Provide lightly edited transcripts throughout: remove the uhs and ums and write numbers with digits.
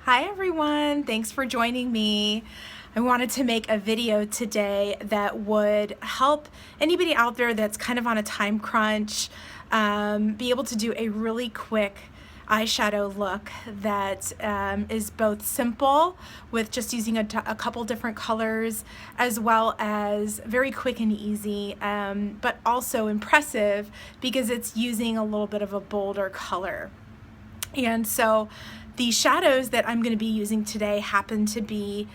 Hi everyone, thanks for joining me. I wanted to make a video today that would help anybody out there that's kind of on a time crunch be able to do a really quick eyeshadow look that is both simple with just using a couple different colors, as well as very quick and easy, but also impressive because it's using a little bit of a bolder color. And so the shadows that I'm going to be using today happen to be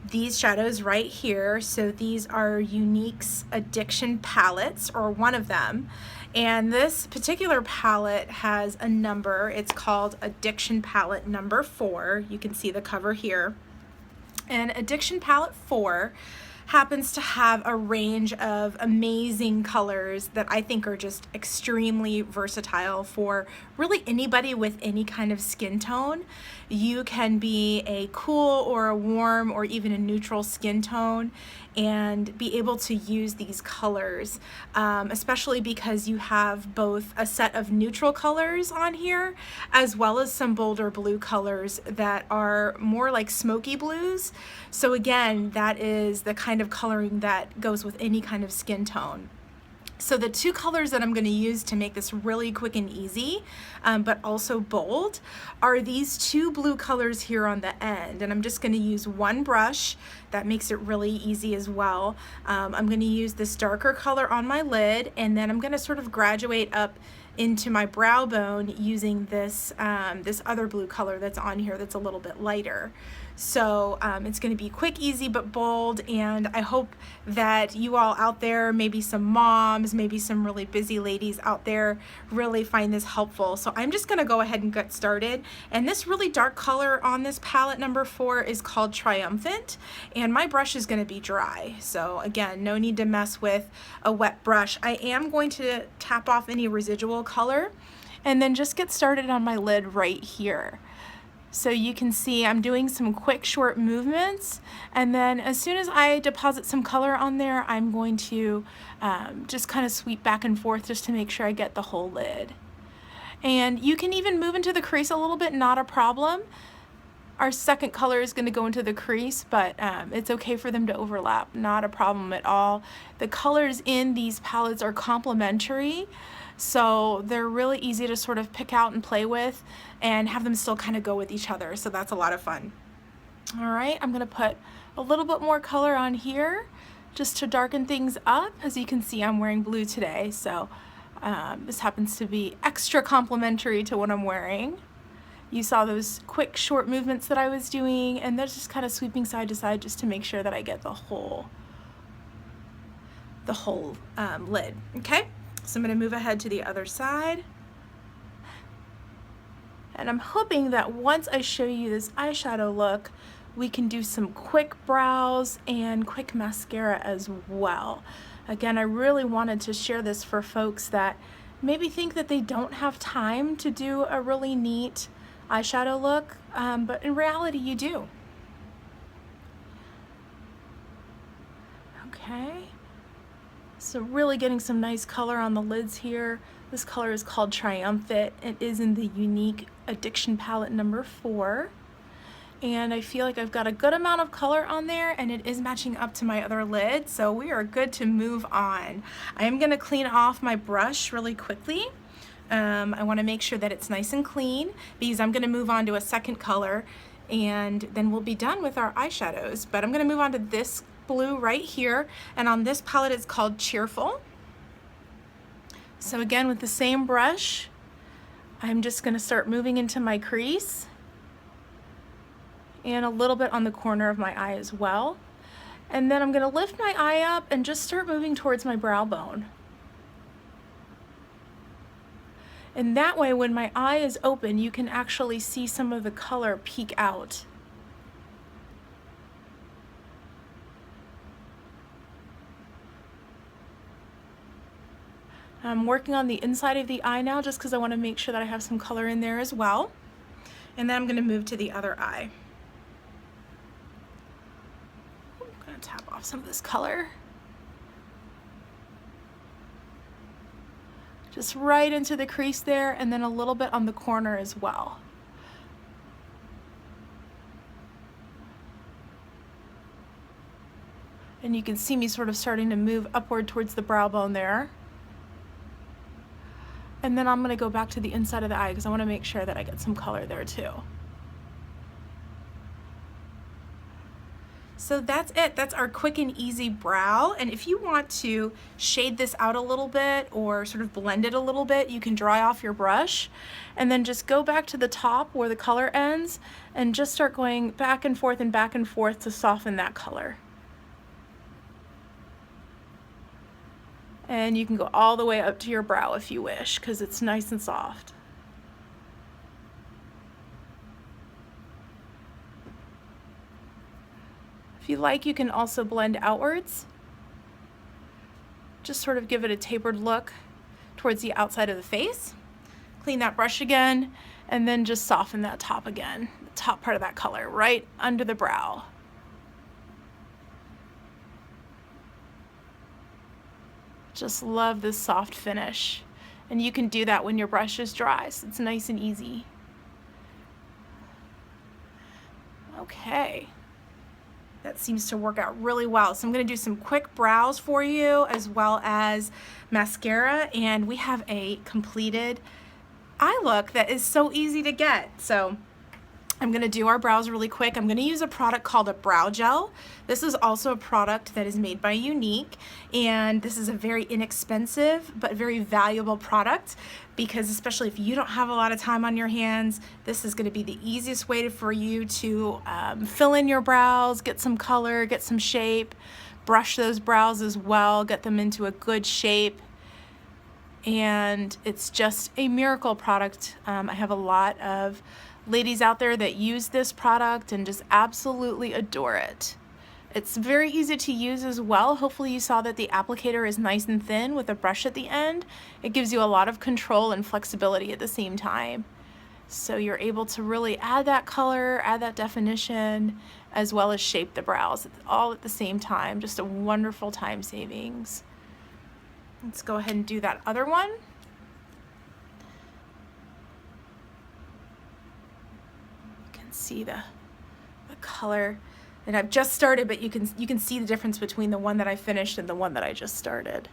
these shadows right here. So these are Younique's Addiction palettes, or one of them. And this particular palette has a number. It's called Addiction Palette number 4. You can see the cover here. And Addiction Palette 4 happens to have a range of amazing colors that I think are just extremely versatile for really anybody with any kind of skin tone. You can be a cool or a warm or even a neutral skin tone and be able to use these colors, especially because you have both a set of neutral colors on here as well as some bolder blue colors that are more like smoky blues. So again, that is the kind of coloring that goes with any kind of skin tone. So the two colors that I'm going to use to make this really quick and easy, but also bold, are these two blue colors here on the end. And I'm just going to use one brush. That makes it really easy as well. I'm going to use this darker color on my lid, and then I'm going to sort of graduate up into my brow bone using this this other blue color that's on here that's a little bit lighter. So it's going to be quick, easy, but bold, and I hope that you all out there, maybe some moms, maybe some really busy ladies out there, really find this helpful. So I'm just going to go ahead and get started. And this really dark color on this palette number 4 is called Triumphant, and my brush is going to be dry. So again, no need to mess with a wet brush. I am going to tap off any residual color and then just get started on my lid right here. So you can see I'm doing some quick short movements, and then as soon as I deposit some color on there, I'm going to just kind of sweep back and forth just to make sure I get the whole lid. And you can even move into the crease a little bit, not a problem. Our second color is going to go into the crease, but it's okay for them to overlap, not a problem at all. The colors in these palettes are complementary, so they're really easy to sort of pick out and play with and have them still kind of go with each other, so that's a lot of fun. All right, I'm going to put a little bit more color on here just to darken things up. As you can see, I'm wearing blue today, so this happens to be extra complementary to what I'm wearing. You saw those quick short movements that I was doing, and they're just kind of sweeping side to side just to make sure that I get the whole lid. Okay, so I'm going to move ahead to the other side. And I'm hoping that once I show you this eyeshadow look, we can do some quick brows and quick mascara as well. Again, I really wanted to share this for folks that maybe think that they don't have time to do a really neat eyeshadow look, but in reality you do. Okay, so really getting some nice color on the lids here. This color is called Triumphant. It is in the Younique Addiction palette number 4. And I feel like I've got a good amount of color on there, and it is matching up to my other lid, so we are good to move on. I am going to clean off my brush really quickly. I want to make sure that it's nice and clean because I'm going to move on to a second color, and then we'll be done with our eyeshadows. But I'm going to move on to this blue right here, and on this palette it's called Cheerful. So again, with the same brush, I'm just going to start moving into my crease and a little bit on the corner of my eye as well. And then I'm going to lift my eye up and just start moving towards my brow bone. And that way, when my eye is open, you can actually see some of the color peek out. I'm working on the inside of the eye now just because I want to make sure that I have some color in there as well. And then I'm going to move to the other eye. I'm going to tap off some of this color. Just right into the crease there, and then a little bit on the corner as well. And you can see me sort of starting to move upward towards the brow bone there. And then I'm going to go back to the inside of the eye because I want to make sure that I get some color there too. So that's it. That's our quick and easy brow. And if you want to shade this out a little bit or sort of blend it a little bit, you can dry off your brush and then just go back to the top where the color ends and just start going back and forth to soften that color. And you can go all the way up to your brow if you wish, because it's nice and soft. If you like, you can also blend outwards. Just sort of give it a tapered look towards the outside of the face. Clean that brush again, and then just soften that top again, the top part of that color, right under the brow. Just love this soft finish. And you can do that when your brush is dry, so it's nice and easy. Okay. That seems to work out really well. So I'm going to do some quick brows for you as well as mascara, and we have a completed eye look that is so easy to get. So I'm going to do our brows really quick. I'm going to use a product called a brow gel. This is also a product that is made by Younique, and this is a very inexpensive but very valuable product because especially if you don't have a lot of time on your hands, this is going to be the easiest way for you to fill in your brows, get some color, get some shape, brush those brows as well, get them into a good shape. And it's just a miracle product. I have a lot of ladies out there that use this product and just absolutely adore it. It's very easy to use as well. Hopefully you saw that the applicator is nice and thin with a brush at the end. It gives you a lot of control and flexibility at the same time. So you're able to really add that color, add that definition, as well as shape the brows all at the same time. Just a wonderful time savings. Let's go ahead and do that other one. See the color, and I've just started, but you can see the difference between the one that I finished and the one that I just started.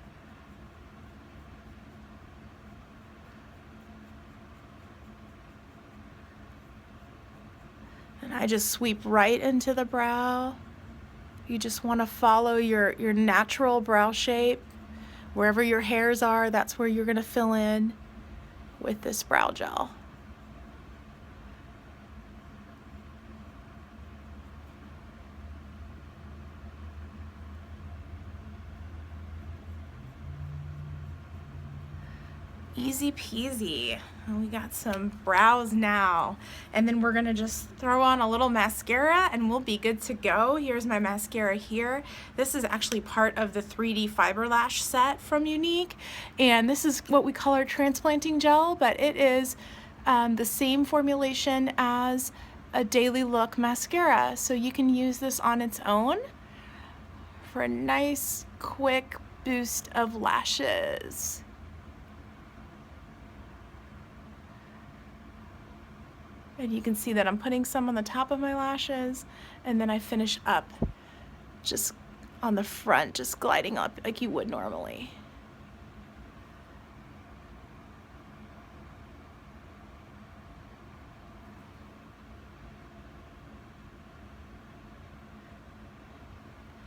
And I just sweep right into the brow. You just want to follow your natural brow shape. Wherever your hairs are, that's where you're going to fill in with this brow gel. Easy peasy. And we got some brows now. And then we're gonna just throw on a little mascara and we'll be good to go. Here's my mascara here. This is actually part of the 3D Fiber Lash set from Younique. And this is what we call our transplanting gel, but it is the same formulation as a Daily Look mascara. So you can use this on its own for a nice, quick boost of lashes. And you can see that I'm putting some on the top of my lashes, and then I finish up just on the front, just gliding up like you would normally.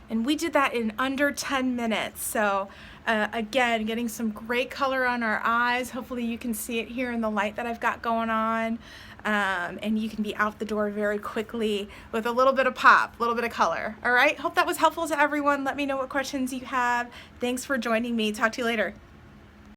And we did that in under 10 minutes. So again, getting some great color on our eyes. Hopefully you can see it here in the light that I've got going on. And you can be out the door very quickly with a little bit of pop, a little bit of color. All right, hope that was helpful to everyone. Let me know what questions you have. Thanks for joining me. Talk to you later.